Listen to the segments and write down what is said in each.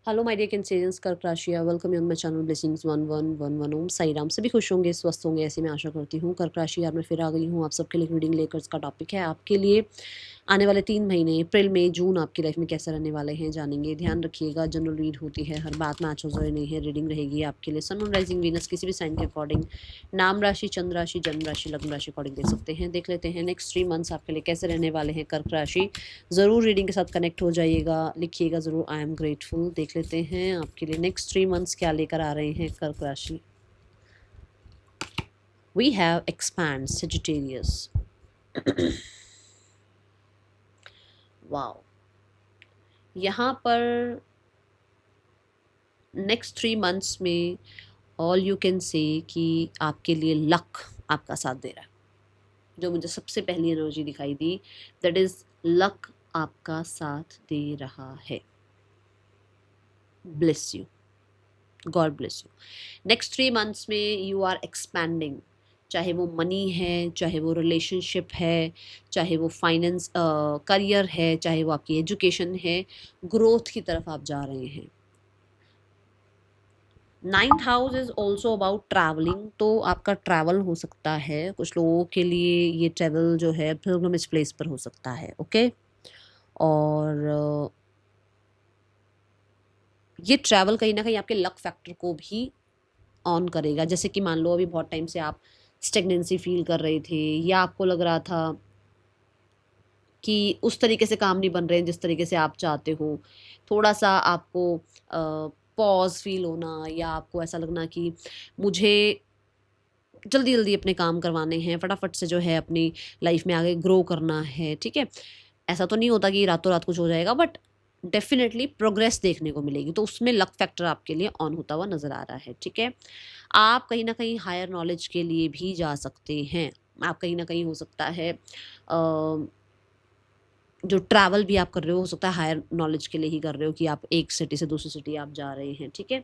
Hello my dear Cancerians, कर्क राशि, welcome you on my channel blessings 1111 ओम साई राम। सभी खुश होंगे, स्वस्थ होंगे, ऐसी मैं आशा करती हूँ। कर्क राशि यार मैं फिर आ गई हूँ आप सबके लिए रीडिंग लेकर। इसका टॉपिक है आपके लिए आने वाले 3 महीने अप्रैल मई जून आपकी लाइफ में कैसे रहने वाले हैं, जानेंगे। ध्यान रखिएगा, जनरल रीड होती है, हर बात मैच हो जाए नहीं है। रीडिंग रहेगी आपके लिए सन मून राइजिंग वीनस किसी भी साइन के अकॉर्डिंग, नाम राशि, चंद्र राशि, जन्म राशि, लग्न राशि अकॉर्डिंग देख सकते हैं। देख लेते हैं नेक्स्ट 3 मंथ्स आपके लिए कैसे रहने वाले हैं कर्क राशि। ज़रूर रीडिंग के साथ कनेक्ट हो जाइएगा, लिखिएगा ज़रूर आई एम ग्रेटफुल। देख लेते हैं आपके लिए नेक्स्ट 3 मंथ्स क्या लेकर आ रहे हैं कर्क राशि। We have expand Sagittarius. Wow, यहाँ पर नेक्स्ट 3 मंथ्स में ऑल यू कैन से कि आपके लिए लक आपका साथ दे रहा है। जो मुझे सबसे पहली एनर्जी दिखाई दी, दैट इज लक आपका साथ दे रहा है। Bless you, God bless you. Next 3 months में यू आर एक्सपैंडिंग, चाहे वो मनी है, चाहे वो रिलेशनशिप है, चाहे वो फाइनेंस करियर है, चाहे वो आपकी एजुकेशन है, ग्रोथ की तरफ आप जा रहे हैं। 9th house is also about travelling, तो आपका ट्रैवल हो सकता है। कुछ लोगों के लिए ये ट्रैवल जो है पिलग्रिमेज प्लेस पर हो सकता है। ओके, और ये ट्रैवल कहीं ना कहीं आपके लक फैक्टर को भी ऑन करेगा। जैसे कि मान लो अभी बहुत टाइम से आप स्टेगनेंसी फील कर रहे थे, या आपको लग रहा था कि उस तरीके से काम नहीं बन रहे हैं जिस तरीके से आप चाहते हो। थोड़ा सा आपको पॉज फील होना, या आपको ऐसा लगना कि मुझे जल्दी जल्दी अपने काम करवाने हैं, फटाफट से जो है अपनी लाइफ में आगे ग्रो करना है। ठीक है, ऐसा तो नहीं होता कि रातों रात कुछ हो जाएगा, बट डेफिनेटली प्रोग्रेस देखने को मिलेगी। तो उसमें लक फैक्टर आपके लिए ऑन होता हुआ नज़र आ रहा है। ठीक है, आप कहीं ना कहीं हायर नॉलेज के लिए भी जा सकते हैं। आप कहीं ना कहीं हो सकता है जो ट्रैवल भी आप कर रहे हो सकता है हायर नॉलेज के लिए ही कर रहे हो, कि आप एक सिटी से दूसरी सिटी आप जा रहे हैं। ठीक है,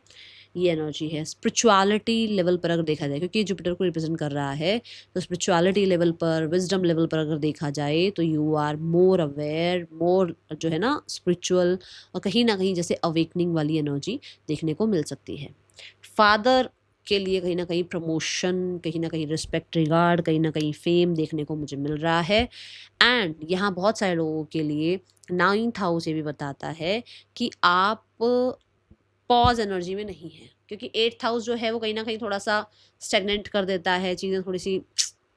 ये एनर्जी है। स्पिरिचुअलिटी लेवल पर अगर देखा जाए, क्योंकि ये जुपिटर को रिप्रेजेंट कर रहा है, तो स्पिरिचुअलिटी लेवल पर, विजडम लेवल पर अगर देखा जाए तो यू आर मोर अवेयर, मोर जो है ना स्पिरिचुअल, और कहीं ना कहीं जैसे अवेकनिंग वाली एनर्जी देखने को मिल सकती है। फादर के लिए कहीं ना कहीं प्रमोशन, कहीं ना कहीं रिस्पेक्ट, रिगार्ड, कहीं ना कहीं फेम देखने को मुझे मिल रहा है। एंड यहाँ बहुत सारे लोगों के लिए 9th हाउस ये भी बताता है कि आप पॉज एनर्जी में नहीं है, क्योंकि 8th हाउस जो है वो कहीं ना कहीं थोड़ा सा स्टेगनेंट कर देता है, चीज़ें थोड़ी सी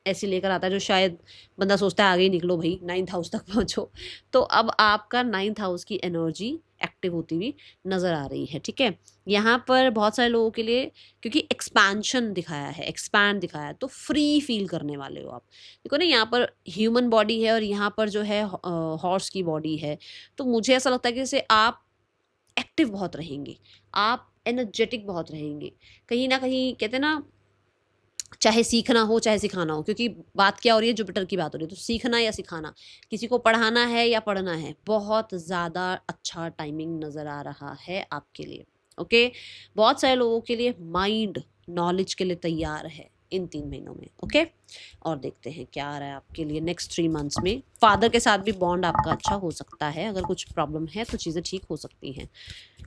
ऐसी लेकर आता है जो शायद बंदा सोचता है आगे ही निकलो भाई, 9th हाउस तक पहुंचो। तो अब आपका 9th हाउस की एनर्जी एक्टिव होती हुई नज़र आ रही है। ठीक है, यहाँ पर बहुत सारे लोगों के लिए, क्योंकि एक्सपेंशन दिखाया है, एक्सपैंड दिखाया है, तो फ्री फील करने वाले हो आप। देखो ना, यहाँ पर ह्यूमन बॉडी है और यहाँ पर जो है हॉर्स की बॉडी है। तो मुझे ऐसा लगता है कि जैसे आप एक्टिव बहुत रहेंगे, आप एनर्जेटिक बहुत रहेंगे। कहीं ना कहीं कहते हैं ना, चाहे सीखना हो चाहे सिखाना हो, क्योंकि बात क्या हो रही है, जुपिटर की बात हो रही है, तो सीखना या सिखाना, किसी को पढ़ाना है या पढ़ना है, बहुत ज़्यादा अच्छा टाइमिंग नज़र आ रहा है आपके लिए। ओके, बहुत सारे लोगों के लिए माइंड नॉलेज के लिए तैयार है इन 3 महीनों में। ओके, और देखते हैं क्या आ रहा है आपके लिए नेक्स्ट 3 मंथ्स में। फादर के साथ भी बॉन्ड आपका अच्छा हो सकता है, अगर कुछ प्रॉब्लम है तो चीज़ें ठीक हो सकती हैं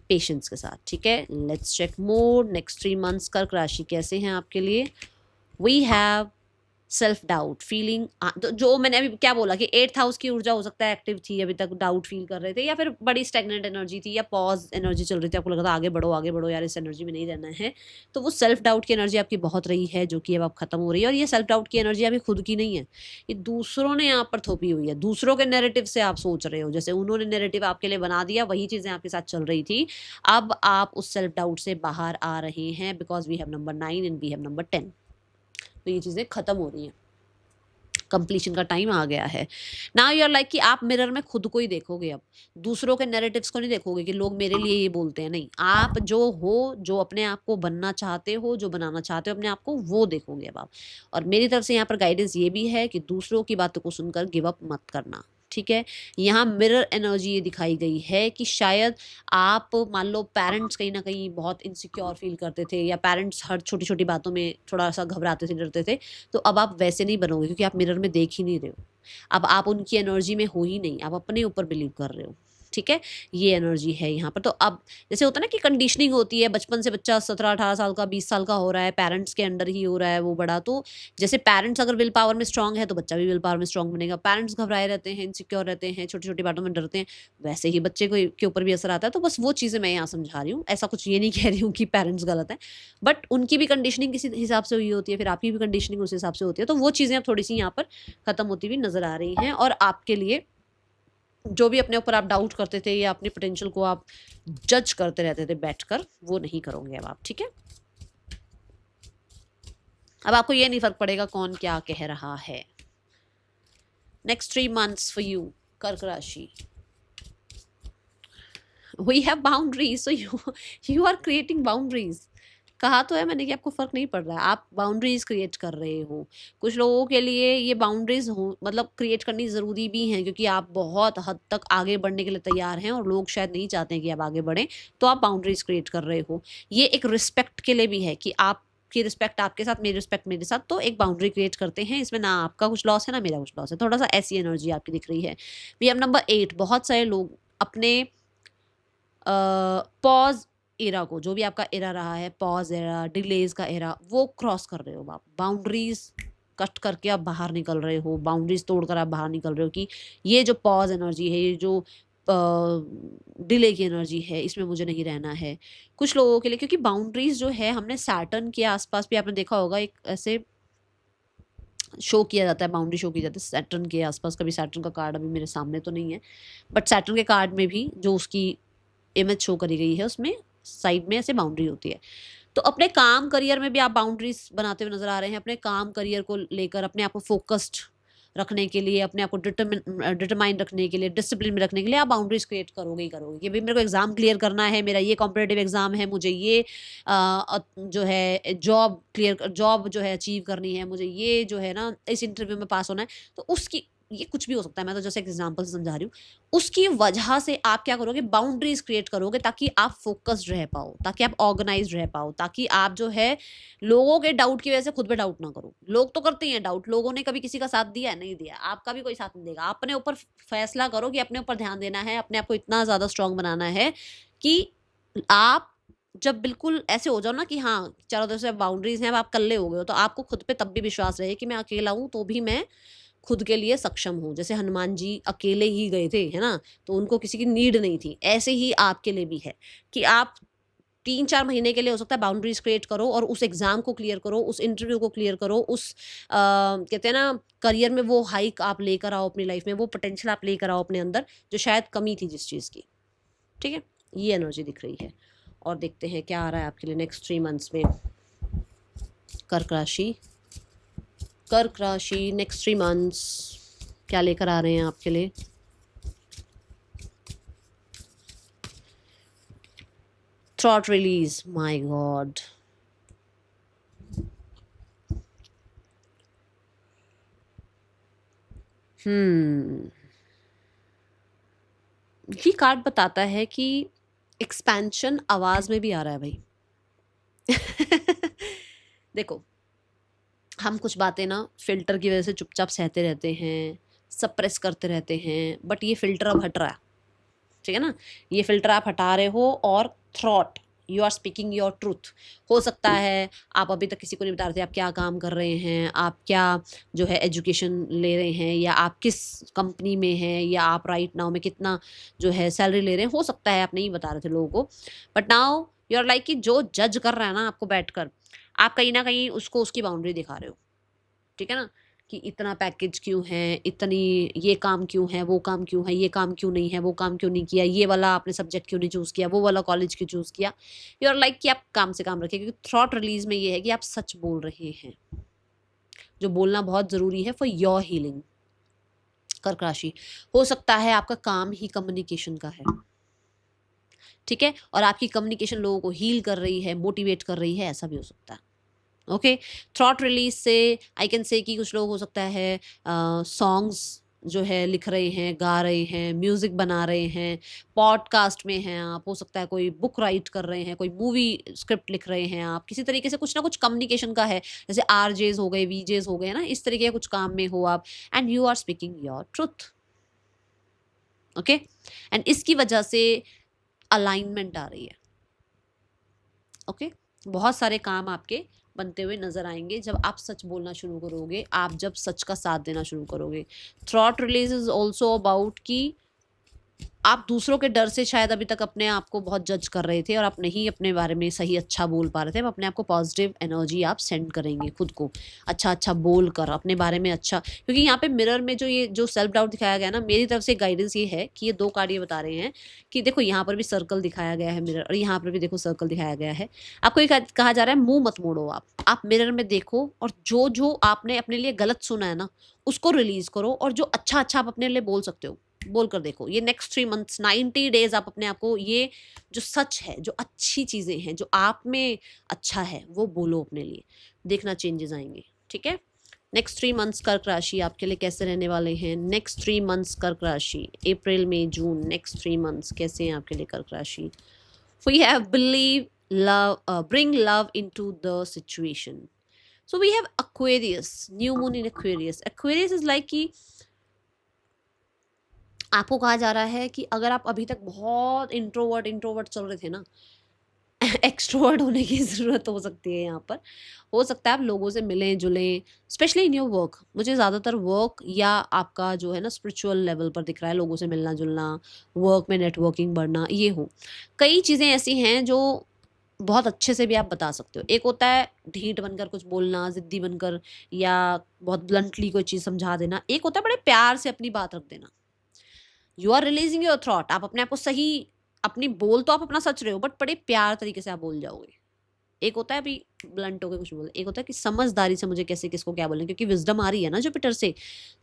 पेशेंस के साथ। ठीक है, let's check more next 3 months कर्क राशि कैसे हैं आपके लिए। We have self doubt feeling, जो मैंने अभी क्या बोला कि 8th हाउस की ऊर्जा हो सकता है एक्टिव थी, अभी तक डाउट फील कर रहे थे, या फिर बड़ी स्टेगनेंट एनर्जी थी, या पॉज एनर्जी चल रही थी, आपको लगा था आगे बढ़ो यार, इस एनर्जी में नहीं रहना है। तो वो सेल्फ डाउट की एनर्जी आपकी बहुत रही है, जो कि अब आप खत्म हो रही है। और ये सेल्फ डाउट की एनर्जी अभी खुद की नहीं है, ये दूसरों ने आप पर थोपी हुई है। दूसरों के नैरेटिव से आप सोच रहे हो, जैसे उन्होंने नैरेटिव आपके लिए बना दिया, वही चीज़ें आपके साथ चल रही थी। अब आप उस सेल्फ डाउट से बाहर आ रहे हैं, because we have number 9 and we have number 10। तो ये चीज़ें खत्म हो रही हैं, कंप्लीशन का टाइम आ गया है। नाउ यू आर लाइक कि आप मिरर में खुद को ही देखोगे, अब दूसरों के नैरेटिव्स को नहीं देखोगे कि लोग मेरे लिए ये बोलते हैं। नहीं, आप जो हो, जो अपने आप को बनना चाहते हो, जो बनाना चाहते हो अपने आप को, वो देखोगे अब आप। और मेरी तरफ से यहाँ पर गाइडेंस ये भी है कि दूसरों की बातों को सुनकर गिव अप मत करना। ठीक है, यहाँ मिरर एनर्जी ये दिखाई गई है कि शायद आप मान लो पेरेंट्स कहीं ना कहीं बहुत इनसिक्योर फील करते थे, या पेरेंट्स हर छोटी छोटी बातों में थोड़ा सा घबराते थे, डरते थे। तो अब आप वैसे नहीं बनोगे, क्योंकि आप मिरर में देख ही नहीं रहे हो। अब आप उनकी एनर्जी में हो ही नहीं, आप अपने ऊपर बिलीव कर रहे हो। ठीक है, ये एनर्जी है यहाँ पर। तो अब जैसे होता है ना कि कंडीशनिंग होती है, बचपन से बच्चा 17-18 साल का, 20 साल का हो रहा है, पेरेंट्स के अंडर ही हो रहा है वो बड़ा, तो जैसे पेरेंट्स अगर विल पावर में स्ट्रांग है तो बच्चा भी विल पावर में स्ट्रांग बनेगा। पेरेंट्स घबराए रहते हैं, इनसिक्योर रहते हैं, छोटी-छोटी बातों में डरते हैं, वैसे ही बच्चे को के ऊपर भी असर आता है। तो बस वो चीज़ें मैं यहाँ समझा रही हूँ, ऐसा कुछ ये नहीं कह रही हूँ कि पेरेंट्स गलत हैं, बट उनकी भी कंडीशनिंग किसी हिसाब से हुई होती है, फिर आपकी भी कंडीशनिंग उस हिसाब से होती है, तो वो चीज़ें अब थोड़ी-सी यहाँ पर खत्म होती हुई नज़र आ रही हैं। और आपके लिए जो भी अपने ऊपर आप डाउट करते थे या अपनी पोटेंशियल को आप जज करते रहते थे बैठकर, वो नहीं करोगे अब आप, ठीक है? अब आपको ये नहीं फर्क पड़ेगा कौन क्या कह रहा है। नेक्स्ट 3 मंथ्स फॉर यू, कर्क राशि। We have boundaries, so you are creating boundaries. कहा तो है मैंने कि आपको फ़र्क नहीं पड़ रहा है, आप बाउंड्रीज़ क्रिएट कर रहे हो। कुछ लोगों के लिए ये बाउंड्रीज़ हो मतलब क्रिएट करनी ज़रूरी भी हैं, क्योंकि आप बहुत हद तक आगे बढ़ने के लिए तैयार हैं और लोग शायद नहीं चाहते हैं कि आप आगे बढ़ें, तो आप बाउंड्रीज़ क्रिएट कर रहे हो। ये एक रिस्पेक्ट के लिए भी है कि आपकी रिस्पेक्ट आपके साथ, मेरी रिस्पेक्ट मेरे साथ, तो एक बाउंड्री क्रिएट करते हैं। इसमें ना आपका कुछ लॉस है, ना मेरा कुछ लॉस है। थोड़ा-सा ऐसी एनर्जी आपकी दिख रही है। वी हैव नंबर 8, बहुत सारे लोग अपने पॉज़ एरा को, जो भी आपका एरा रहा है, पॉज़ एरा, डिलेज़ का एरा, वो क्रॉस कर रहे हो आप। बाउंड्रीज़ कट करके आप बाहर निकल रहे हो, बाउंड्रीज़ तोड़कर आप बाहर निकल रहे हो कि ये जो पॉज़ एनर्जी है, ये जो डिले की एनर्जी है, इसमें मुझे नहीं रहना है। कुछ लोगों के लिए, क्योंकि बाउंड्रीज़ जो है हमने सैटर्न के आस-पास भी आपने देखा होगा, एक ऐसे शो किया जाता है, बाउंड्री शो की जाती है सैटर्न के आस-पास। कभी सैटर्न का कार्ड अभी मेरे सामने तो नहीं है, बट सैटर्न के कार्ड में भी जो उसकी इमेज शो करी गई है, उसमें साइड में ऐसे बाउंड्री होती है। तो अपने काम करियर में भी आप बाउंड्रीज बनाते हुए नजर आ रहे हैं। अपने काम करियर को लेकर अपने आप को फोकस्ड रखने के लिए, अपने आप को डिटरमाइन रखने के लिए, डिसिप्लिन में रखने के लिए आप बाउंड्रीज क्रिएट करोगे ही करोगे कि भाई मेरे को एग्जाम क्लियर करना है, मेरा ये कॉम्पिटेटिव एग्जाम है, मुझे ये जो है जॉब जो है अचीव करनी है, मुझे ये जो है ना इस इंटरव्यू में पास होना है। तो उसकी, ये कुछ भी हो सकता है, मैं तो जैसे एक एग्जांपल से समझा रही हूँ। उसकी वजह से आप क्या करोगे, बाउंड्रीज क्रिएट करोगे, ताकि आप फोकस्ड रह पाओ, ताकि आप ऑर्गेनाइज्ड रह पाओ, ताकि आप जो है लोगों के डाउट की वजह से खुद पे डाउट ना करो। लोग तो करते ही हैं डाउट, लोगों ने कभी किसी का साथ दिया है, नहीं दिया, आपका भी कोई साथ नहीं देगा। अपने ऊपर फैसला करो कि अपने ऊपर ध्यान देना है, अपने आप को इतना ज्यादा स्ट्रांग बनाना है कि आप जब बिल्कुल ऐसे हो जाओ ना कि हाँ, चारों तरफ से बाउंड्रीज हैं, अब आप कल्ले हो गए हो, तो आपको खुद पे तब भी विश्वास रहे कि मैं अकेला हूं तो भी मैं खुद के लिए सक्षम हूँ। जैसे हनुमान जी अकेले ही गए थे, है ना? तो उनको किसी की नीड नहीं थी। ऐसे ही आपके लिए भी है कि आप 3-4 महीने के लिए हो सकता है बाउंड्रीज़ क्रिएट करो और उस एग्ज़ाम को क्लियर करो, उस इंटरव्यू को क्लियर करो, कहते हैं ना करियर में वो हाइक आप लेकर आओ अपनी लाइफ़ में, वो पोटेंशियल आप लेकर आओ अपने अंदर, जो शायद कमी थी जिस चीज़ की। ठीक है? ये एनर्जी दिख रही है। और देखते हैं क्या आ रहा है आपके लिए नेक्स्ट 3 मंथ्स में। कर्क राशि। कर्क राशि नेक्स्ट 3 मंथ्स क्या लेकर आ रहे हैं आपके लिए? Throat release, my God. ये कार्ड बताता है कि एक्सपेंशन आवाज में भी आ रहा है भाई। देखो, हम कुछ बातें ना फिल्टर की वजह से चुपचाप सहते रहते हैं, सप्रेस करते रहते हैं, बट ये फिल्टर अब हट रहा है। ठीक है ना? ये फिल्टर आप हटा रहे हो और throat, you are speaking your truth. हो सकता है आप अभी तक किसी को नहीं बता रहे थे आप क्या काम कर रहे हैं, आप क्या जो है एजुकेशन ले रहे हैं, या आप किस कंपनी में हैं, या आप राइट नाउ में कितना जो है सैलरी ले रहे हैं। हो सकता है आप नहीं बता रहे थे लोगों को, but now you are like कि जो जज कर रहा है ना आपको बैठकर, आप कहीं ना कहीं उसको उसकी बाउंड्री दिखा रहे हो। ठीक है ना? कि इतना पैकेज क्यों है, इतनी ये काम क्यों है, वो काम क्यों है, ये काम क्यों नहीं है, वो काम क्यों नहीं किया, ये वाला आपने सब्जेक्ट क्यों नहीं चूज़ किया, वो वाला कॉलेज क्यों चूज़ किया। यू आर लाइक कि आप काम से काम रखिए, क्योंकि थॉट रिलीज में ये है कि आप सच बोल रहे हैं, जो बोलना बहुत ज़रूरी है फॉर योर हीलिंग। कर्क राशि, हो सकता है आपका काम ही कम्युनिकेशन का है। ठीक है? और आपकी कम्युनिकेशन लोगों को हील कर रही है, मोटिवेट कर रही है, ऐसा भी हो सकता है। ओके, थ्रॉट रिलीज से आई कैन से कि कुछ लोग हो सकता है सॉन्ग्स जो है लिख रहे हैं, गा रहे हैं, म्यूजिक बना रहे हैं, पॉडकास्ट में हैं आप, हो सकता है कोई बुक राइट कर रहे हैं, कोई मूवी स्क्रिप्ट लिख रहे हैं आप, किसी तरीके से कुछ ना कुछ कम्युनिकेशन का है, जैसे आरजेज हो गए, वीजेज हो गए ना, इस तरीके के कुछ काम में हो आप, and you are speaking your truth. Okay and इसकी वजह से अलाइनमेंट आ रही है। ओके बहुत सारे काम आपके बनते हुए नजर आएंगे जब आप सच बोलना शुरू करोगे, आप जब सच का साथ देना शुरू करोगे। Thought release is also about कि आप दूसरों के डर से शायद अभी तक अपने आप को बहुत जज कर रहे थे और आप नहीं अपने बारे में सही अच्छा बोल पा रहे थे। अब अपने आप को पॉजिटिव एनर्जी आप सेंड करेंगे, खुद को अच्छा अच्छा बोल कर अपने बारे में अच्छा, क्योंकि यहाँ पे मिरर में जो ये जो सेल्फ डाउट दिखाया गया ना, मेरी तरफ से गाइडेंस ये है कि ये 2 कार्ड ये बता रहे हैं कि देखो यहाँ पर भी सर्कल दिखाया गया है मिरर, और यहाँ पर भी देखो सर्कल दिखाया गया है। आपको ये कहा जा रहा है मुंह मत मोड़ो, आप मिरर में देखो और जो जो आपने अपने लिए गलत सुना है ना उसको रिलीज करो, और जो अच्छा अच्छा आप अपने लिए बोल सकते हो बोल कर देखो। ये नेक्स्ट 3 मंथ्स 90 डेज आप अपने आप को ये जो सच है, जो अच्छी चीजें हैं, जो आप में अच्छा है वो बोलो अपने लिए, देखना चेंजेस आएंगे। ठीक है, नेक्स्ट 3 मंथ्स कर्क राशि आपके लिए कैसे रहने वाले हैं। नेक्स्ट 3 मंथ्स कर्क राशि, अप्रैल मई जून, नेक्स्ट 3 मंथ्स कैसे हैं आपके लिए कर्क राशि। We have believe love, bring love into the situation. So we have Aquarius, new moon in Aquarius. Aquarius is like कि आपको कहा जा रहा है कि अगर आप अभी तक बहुत इंट्रोवर्ट चल रहे थे ना, एक्सट्रोवर्ट होने की ज़रूरत हो सकती है। यहाँ पर हो सकता है आप लोगों से मिलें जुलें, स्पेशली इन योर वर्क। मुझे ज़्यादातर वर्क या आपका जो है ना स्पिरिचुअल लेवल पर दिख रहा है, लोगों से मिलना जुलना, वर्क में नेटवर्किंग बढ़ना, ये हो। कई चीज़ें ऐसी हैं जो बहुत अच्छे से भी आप बता सकते हो। एक होता है ढीठ बनकर कुछ बोलना, ज़िद्दी बनकर, या बहुत ब्लंटली कोई चीज़ समझा देना। एक होता है बड़े प्यार से अपनी बात रख देना। You are releasing your thought, आप अपने आप को सही, अपनी बोल तो आप अपना सच रहे हो बट बड़े प्यार तरीके से आप बोल जाओगे। एक होता है अभी ब्लंट होकर कुछ बोल, एक होता है कि समझदारी से मुझे कैसे किसको क्या बोलना है, क्योंकि विजडम आ रही है ना जुपिटर से,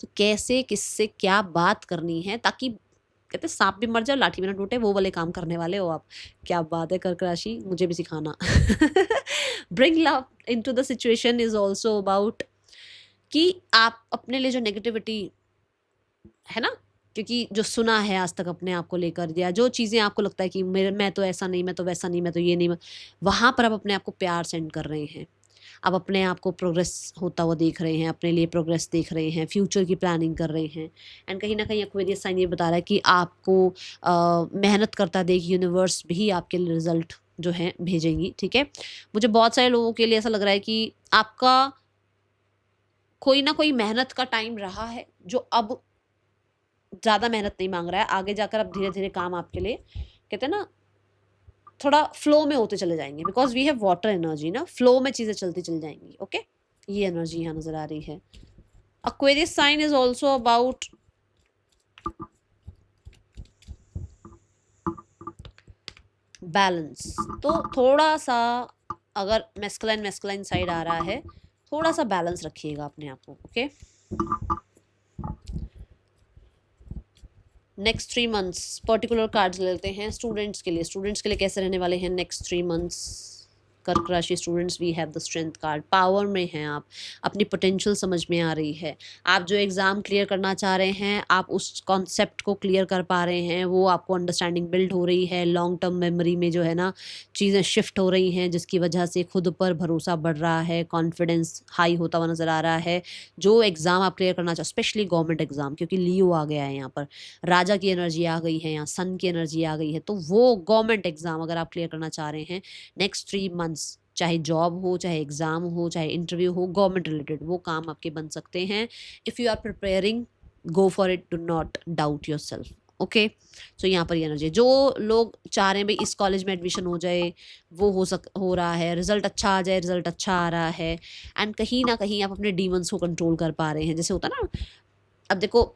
तो कैसे किससे क्या बात करनी है, ताकि कहते सांप भी मर जाए लाठी भी ना टूटे, वो वाले काम करने वाले हो आप। क्या बात है कर्क राशि, मुझे भी सिखाना। Bring love into the situation is also about कि आप अपने लिए जो नेगेटिविटी है ना, क्योंकि जो सुना है आज तक अपने आप को लेकर, या जो चीज़ें आपको लगता है कि मेरे मैं तो ऐसा नहीं, मैं तो वैसा नहीं, मैं तो ये नहीं, वहाँ पर आप अपने आप को प्यार सेंड कर रहे हैं। आप अपने आप को प्रोग्रेस होता हुआ देख रहे हैं, अपने लिए प्रोग्रेस देख रहे हैं, फ्यूचर की प्लानिंग कर रहे हैं। एंड कहीं ना कहीं एक्वेरियस साइन ये बता रहा है कि आपको मेहनत करता देख यूनिवर्स भी आपके लिए रिजल्ट जो है भेजेंगी। ठीक है, मुझे बहुत सारे लोगों के लिए ऐसा लग रहा है कि आपका कोई ना कोई मेहनत का टाइम रहा है जो अब ज़्यादा मेहनत नहीं मांग रहा है। आगे जाकर अब धीरे धीरे काम आपके लिए कहते हैं ना थोड़ा फ्लो में होते चले जाएंगे, because we have water energy ना, फ्लो में चीज़ें चलती चली जाएंगी। ओके, ये एनर्जी यहाँ नजर आ रही है। Aquarius sign is also about balance. तो थोड़ा सा अगर मैस्कुलाइन साइड आ रहा है, थोड़ा सा बैलेंस रखिएगा अपने आप को। Okay, next 3 months particular cards लेते हैं स्टूडेंट्स के लिए कैसे रहने वाले हैं नेक्स्ट 3 मंथ्स। कर्क राशि students, we have the strength card. Power में हैं आप, अपनी पोटेंशियल समझ में आ रही है। आप जो एग्ज़ाम क्लियर करना चाह रहे हैं, आप उस कॉन्सेप्ट को क्लियर कर पा रहे हैं, वो आपको अंडरस्टैंडिंग बिल्ड हो रही है। लॉन्ग टर्म मेमोरी में जो है ना चीज़ें शिफ्ट हो रही हैं, जिसकी वजह से खुद पर भरोसा बढ़ रहा है, कॉन्फिडेंस हाई होता हुआ नज़र आ रहा है। जो एग्ज़ाम आप क्लियर करना चाहो, स्पेशली गवर्नमेंट एग्ज़ाम, क्योंकि लियो आ गया है यहाँ पर, राजा की एनर्जी आ गई है, यहाँ सन की एनर्जी आ गई है, तो वो गवर्नमेंट एग्ज़ाम अगर आप क्लियर करना चाह रहे हैं नेक्स्ट 3 मंथ्स, चाहे जॉब हो, चाहे एग्ज़ाम हो, चाहे इंटरव्यू हो, गवर्नमेंट रिलेटेड, वो काम आपके बन सकते हैं। If you are preparing, go for it, do not doubt yourself. Okay, so यहाँ पर ये एनर्जी, जो लोग चाह रहे हैं भाई इस कॉलेज में एडमिशन हो जाए, वो हो रहा है, रिजल्ट अच्छा आ जाए, रिजल्ट अच्छा आ रहा है। एंड कहीं ना कहीं आप अपने डीमंस को कंट्रोल कर पा रहे हैं। जैसे होता ना, अब देखो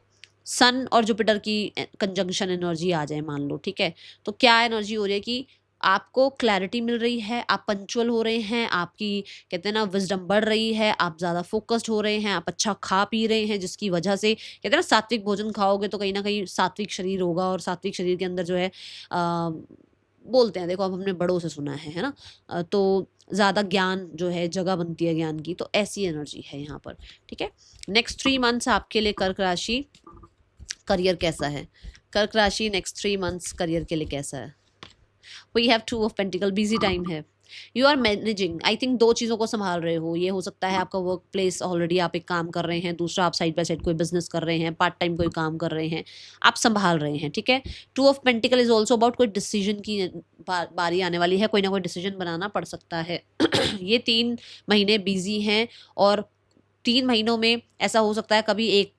सन और जुपिटर की कंजंक्शन एनर्जी आ जाए मान लो, ठीक है, तो क्या एनर्जी हो रही है कि आपको क्लैरिटी मिल रही है, आप पंचुअल हो रहे हैं, आपकी कहते हैं ना विजडम बढ़ रही है, आप ज़्यादा फोकस्ड हो रहे हैं, आप अच्छा खा पी रहे हैं, जिसकी वजह से कहते हैं ना सात्विक भोजन खाओगे तो कहीं ना कहीं सात्विक शरीर होगा, और सात्विक शरीर के अंदर जो है बोलते हैं, देखो अब हमने बड़ों से सुना है ना, तो ज़्यादा ज्ञान जो है जगह बनती है ज्ञान की, तो ऐसी एनर्जी है यहाँ पर। ठीक है, नेक्स्ट 3 मंथ्स आपके लिए कर्क राशि करियर कैसा है। कर्क राशि नेक्स्ट 3 मंथ्स करियर के लिए कैसा है। We have 2 of pentacles, busy time है। You are managing, I think 2 चीज़ों को संभाल रहे हो। ये हो सकता है आपका वर्क प्लेस, ऑलरेडी आप एक काम कर रहे हैं, दूसरा आप साइड बाय साइड कोई बिजनेस कर रहे हैं, पार्ट टाइम कोई काम कर रहे हैं, आप संभाल रहे हैं, ठीक है। 2 of pentacle is also about कोई डिसीजन की बारी आने वाली है, कोई ना कोई डिसीजन बनाना पड़ सकता है। ये 3 महीने बिजी हैं और 3 महीनों में ऐसा हो सकता है कभी एक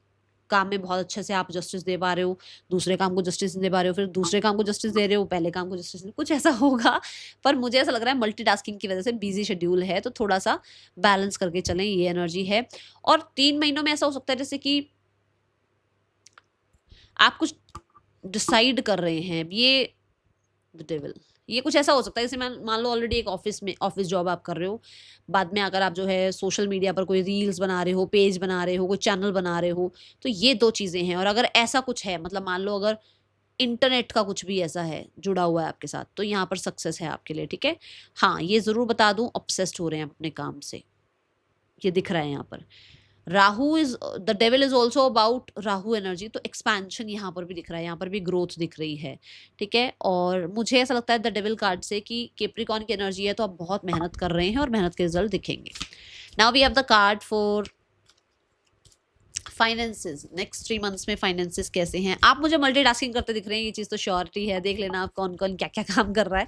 काम में बहुत अच्छे से आप जस्टिस दे पा रहे हो, दूसरे काम को जस्टिस नहीं दे पा रहे हो, फिर दूसरे काम को जस्टिस दे रहे हो, पहले काम को जस्टिस नहीं, कुछ ऐसा होगा। पर मुझे ऐसा लग रहा है मल्टीटास्किंग की वजह से बिजी शेड्यूल है, तो थोड़ा-सा बैलेंस करके चलें, ये एनर्जी है। और 3 महीनों में ऐसा हो सकता है जैसे कि आप कुछ डिसाइड कर रहे हैं, ये द डेविल, ये कुछ ऐसा हो सकता है जैसे मान लो ऑलरेडी एक ऑफिस जॉब आप कर रहे हो, बाद में अगर आप जो है सोशल मीडिया पर कोई रील्स बना रहे हो, पेज बना रहे हो, कोई चैनल बना रहे हो, तो ये 2 चीज़ें हैं। और अगर ऐसा कुछ है, मतलब मान लो अगर इंटरनेट का कुछ भी ऐसा है जुड़ा हुआ है आपके साथ, तो यहाँ पर सक्सेस है आपके लिए, ठीक है। हाँ, ये ज़रूर बता दूँ, ऑब्सेस्ड हो रहे हैं अपने काम से, ये दिख रहा है यहाँ पर। Rahu is the devil is also about Rahu energy, तो एक्सपेंशन यहाँ पर भी दिख रहा है, यहाँ पर भी ग्रोथ दिख रही है, ठीक है। और मुझे ऐसा लगता है द डेविल कार्ड से कि कैप्रिकॉर्न की एनर्जी है, तो आप बहुत मेहनत कर रहे हैं और मेहनत के रिजल्ट दिखेंगे। Now we have the card for finances, next 3 months में फाइनेंसेस कैसे हैं। आप मुझे मल्टीटास्किंग करते दिख रहे हैं, ये चीज़ तो श्योरिटी है, देख लेना आप कौन कौन क्या क्या काम कर रहा है,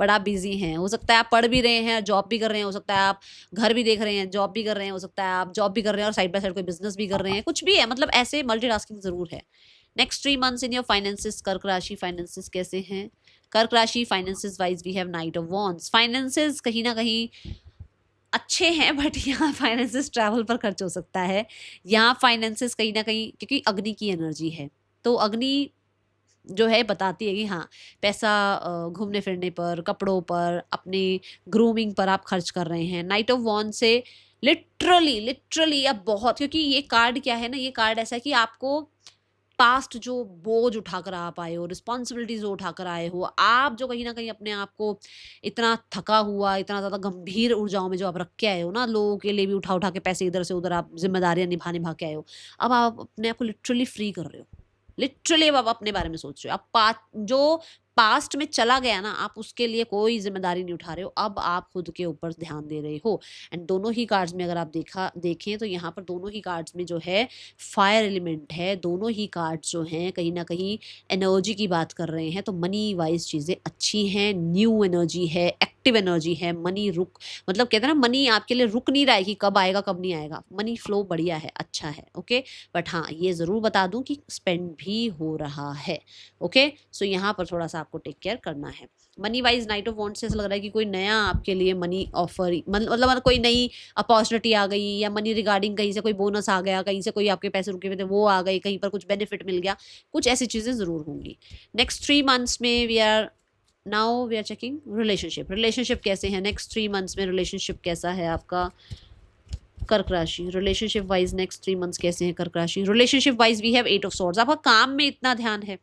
बट आप बिजी हैं। हो सकता है आप पढ़ भी रहे हैं, जॉब भी कर रहे हैं, हो सकता है आप घर भी देख रहे हैं, जॉब भी कर रहे हैं, हो सकता है आप जॉब भी कर रहे हैं और साइड बाय साइड कोई बिजनेस भी कर रहे हैं, कुछ भी है, मतलब ऐसे मल्टीटास्किंग जरूर है। Next 3 months in your finances, कर्क राशि फाइनेंसेस कैसे हैं। कर्क राशि finances wise we have knight of wands. Finances कहीं ना कहीं अच्छे हैं, बट यहाँ फाइनेंसेस ट्रैवल पर खर्च हो सकता है। यहाँ फाइनेंसेस कहीं ना कहीं, क्योंकि अग्नि की एनर्जी है, तो अग्नि जो है बताती है कि हाँ, पैसा घूमने फिरने पर, कपड़ों पर, अपनी ग्रूमिंग पर आप खर्च कर रहे हैं। नाइट ऑफ वॉन्ड से लिटरली अब बहुत, क्योंकि ये कार्ड क्या है ना, ये कार्ड ऐसा है कि आपको पास्ट जो बोझ उठाकर आप आए हो, रिस्पॉन्सिबिलिटीज जो उठाकर आए हो, आप जो कहीं ना कहीं अपने आप को इतना थका हुआ, इतना ज़्यादा गंभीर ऊर्जाओं में जो आप रख के आए हो ना, लोगों के लिए भी उठा उठा के पैसे इधर से उधर आप जिम्मेदारियां निभा के आए हो, अब आप अपने आप को लिटरली फ्री कर रहे हो। लिटरली अब आप अपने बारे में सोच रहे हो। आप जो पास्ट में चला गया ना, आप उसके लिए कोई जिम्मेदारी नहीं उठा रहे हो, अब आप खुद के ऊपर ध्यान दे रहे हो। एंड दोनों ही कार्ड्स में अगर आप देखें तो यहाँ पर दोनों ही कार्ड्स में जो है फायर एलिमेंट है। दोनों ही कार्ड्स जो हैं कहीं ना कहीं एनर्जी की बात कर रहे हैं, तो मनी वाइज चीज़ें अच्छी हैं, न्यू एनर्जी है, एक्टिव एनर्जी है। मनी मतलब कहते हैं ना, मनी आपके लिए रुक नहीं रहा है कि कब आएगा कब नहीं आएगा, मनी फ्लो बढ़िया है, अच्छा है, ओके। बट हाँ, ये ज़रूर बता दूं कि स्पेंड भी हो रहा है, ओके। सो यहाँ पर थोड़ा सा आपको टेक केयर करना है। Money wise night of wands से ऐसा लग रहा है कि कोई नया आपके लिए मनी ऑफर, मतलब कोई नई अपॉर्चुनिटी आ गई, या मनी रिगार्डिंग कहीं से कोई बोनस आ गया, कहीं से कोई आपके पैसे रुके हुए थे वो आ गए, कहीं पर कुछ बेनिफिट मिल गया, कुछ ऐसी चीज़ें ज़रूर होंगी। नेक्स्ट 3 मंथ्स में वी आर चेकिंग रिलेशनशिप कैसे हैं। नेक्स्ट 3 मंथ्स में रिलेशनशिप कैसा है आपका कर्क राशि। रिलेशनशिप वाइज नेक्स्ट 3 मंथ्स कैसे हैं कर्क राशि। Relationship wise we have 8 of swords. आपका काम में इतना ध्यान है,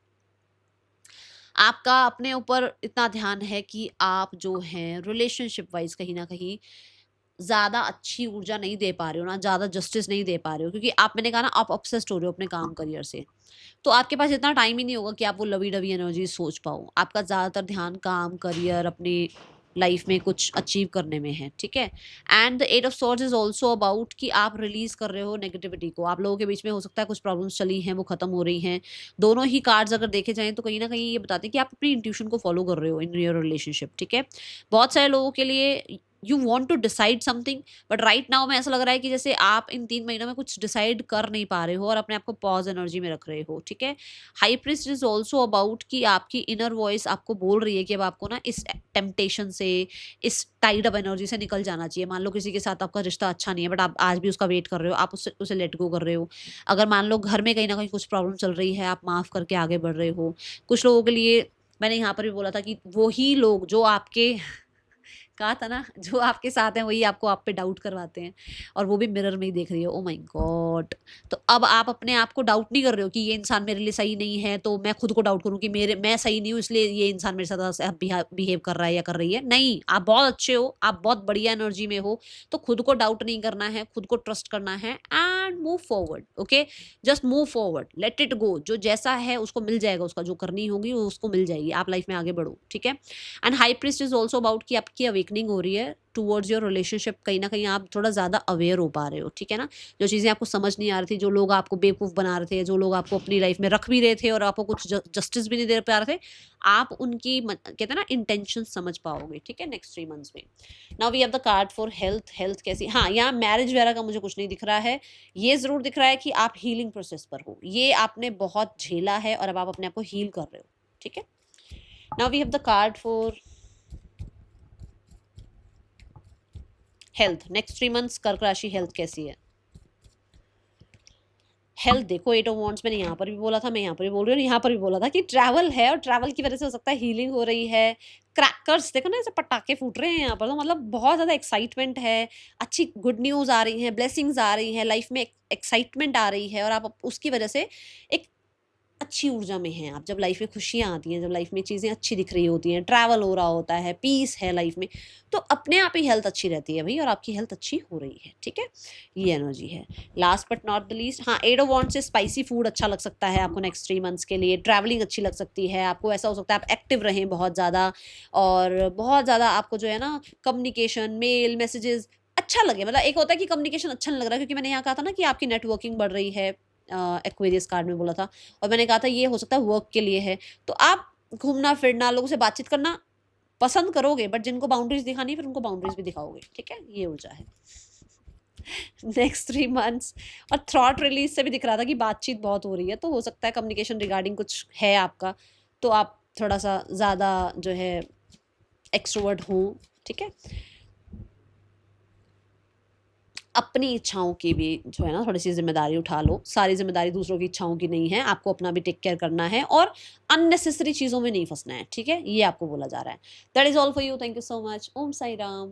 आपका अपने ऊपर इतना ध्यान है कि आप जो हैं रिलेशनशिप वाइज कहीं ना कहीं ज़्यादा अच्छी ऊर्जा नहीं दे पा रहे हो ना, ज़्यादा जस्टिस नहीं दे पा रहे हो, क्योंकि आप, मैंने कहा ना, आप ऑब्सेस्ड हो रहे हो अपने काम करियर से, तो आपके पास इतना टाइम ही नहीं होगा कि आप वो लवी डवी एनर्जी सोच पाओ। आपका ज़्यादातर ध्यान काम, करियर, अपनी लाइफ में कुछ अचीव करने में है, ठीक है। And the 8 of swords is also about कि आप रिलीज कर रहे हो नेगेटिविटी को। आप लोगों के बीच में हो सकता है कुछ प्रॉब्लम्स चली हैं, वो खत्म हो रही हैं। दोनों ही कार्ड्स अगर देखे जाएं तो कहीं ना कहीं ये बताते हैं कि आप अपनी इंट्यूशन को फॉलो कर रहे हो इन योर रिलेशनशिप, ठीक है। बहुत सारे लोगों के लिए you want to decide something, but right now में ऐसा लग रहा है कि जैसे आप इन 3 महीनों में कुछ डिसाइड कर नहीं पा रहे हो और अपने आप को पॉज एनर्जी में रख रहे हो, ठीक है। High priest is also about कि आपकी इनर वॉइस आपको बोल रही है कि अब आपको ना इस टेम्पटेशन से, इस टाइड अप एनर्जी से निकल जाना चाहिए। मान लो किसी के साथ आपका रिश्ता अच्छा नहीं है, बट आप आज भी उसका वेट कर रहे हो, आप उसे लेट गो कर रहे हो। अगर मान लो घर में कहीं ना कहीं कुछ प्रॉब्लम चल रही है, आप माफ़ करके आगे बढ़ रहे हो। कुछ लोगों के लिए मैंने यहाँ पर भी बोला था कि वही लोग जो आपके कहा था ना, जो आपके साथ हैं वही आपको आप पे डाउट करवाते हैं, और वो भी मिरर में ही देख रही हो। Oh my God. तो अब आप अपने आप को डाउट नहीं कर रहे हो कि ये इंसान मेरे लिए सही नहीं है, तो मैं खुद को डाउट करूँ कि मैं सही नहीं हूँ, इसलिए ये इंसान मेरे साथ बिहेव कर रहा है या कर रही है। नहीं, आप बहुत अच्छे हो, आप बहुत बढ़िया एनर्जी में हो, तो खुद को डाउट नहीं करना है, खुद को ट्रस्ट करना है and move forward, okay. Just move forward, let it go. जो जैसा है उसको मिल जाएगा, उसका जो करनी होगी वो उसको मिल जाएगी। आप लाइफ में आगे बढ़ो, ठीक है। And high priest is also about कि आपकी अवेकनिंग अवेकनिंग हो रही है टूवर्ड्स योर रिलेशनशिप। कहीं ना कहीं आप थोड़ा ज़्यादा अवेयर हो पा रहे हो, ठीक है ना। जो चीज़ें आपको समझ नहीं आ रही थी, जो लोग आपको बेवकूफ़ बना रहे थे, जो लोग आपको अपनी लाइफ में रख भी रहे थे और आपको कुछ जस्टिस भी नहीं दे पा रहे थे, आप उनकी कहते हैं ना इंटेंशन समझ पाओगे, ठीक है, नेक्स्ट 3 मंथ्स में। Now we have the card for health. Health कैसी, हाँ यहाँ मैरिज वगैरह का मुझे कुछ नहीं दिख रहा है। ये ज़रूर दिख रहा है कि आप हीलिंग प्रोसेस पर हो, ये आपने बहुत झेला है और अब आप अपने आप को हील कर रहे हो, ठीक है। Now we have the card for health. Next 3 months कर्क राशि हेल्थ कैसी है। हेल्थ देखो, 8 ऑफ वॉन्ड्स मैंने यहाँ पर भी बोला था, मैं यहाँ पर भी बोल रही हूँ, यहाँ पर भी बोला था कि ट्रैवल है और ट्रैवल की वजह से हो सकता है हीलिंग हो रही है। क्रैकर्स देखो ना, ऐसे पटाखे फूट रहे हैं यहाँ पर, तो मतलब बहुत ज़्यादा एक्साइटमेंट है, अच्छी गुड न्यूज़ आ रही है, ब्लेसिंग्स आ रही है, लाइफ में एक्साइटमेंट आ रही है और आप उसकी वजह से एक अच्छी ऊर्जा में हैं आप। जब लाइफ में खुशियाँ आती हैं, जब लाइफ में चीज़ें अच्छी दिख रही होती हैं, ट्रैवल हो रहा होता है, पीस है लाइफ में, तो अपने आप ही हेल्थ अच्छी रहती है भाई, और आपकी हेल्थ अच्छी हो रही है, ठीक है। ये एनर्जी है। Last but not the least, हाँ 8 ऑफ वॉन्ड्स से स्पाइसी फूड अच्छा लग सकता है आपको नेक्स्ट 3 मंथ्स के लिए। ट्रैवलिंग अच्छी लग सकती है आपको, ऐसा हो सकता है आप एक्टिव रहें बहुत ज़्यादा, और बहुत ज़्यादा आपको जो है ना कम्युनिकेशन, मेल, मैसेजेस अच्छा लगे। मतलब एक होता है कि कम्युनिकेशन अच्छा नहीं लग रहा, क्योंकि मैंने यहाँ कहा था ना कि आपकी नेटवर्किंग बढ़ रही है, एक्वेरियस कार्ड में बोला था, और मैंने कहा था ये हो सकता है वर्क के लिए है। तो आप घूमना फिरना, लोगों से बातचीत करना पसंद करोगे, बट जिनको बाउंड्रीज दिखानी है फिर उनको बाउंड्रीज भी दिखाओगे, ठीक है। ये ऊर्जा है नेक्स्ट 3 मंथ्स। और थॉट रिलीज से भी दिख रहा था कि बातचीत बहुत हो रही है, तो हो सकता है कम्युनिकेशन रिगार्डिंग कुछ है आपका, तो आप थोड़ा सा ज़्यादा जो है एक्सट्रोवर्ट हो, ठीक है। अपनी इच्छाओं की भी जो है ना थोड़ी सी जिम्मेदारी उठा लो। सारी जिम्मेदारी दूसरों की इच्छाओं की नहीं है, आपको अपना भी टेक केयर करना है और अननेसेसरी चीज़ों में नहीं फंसना है, ठीक है। ये आपको बोला जा रहा है। That is all for you. Thank you so much. Om Sai Ram.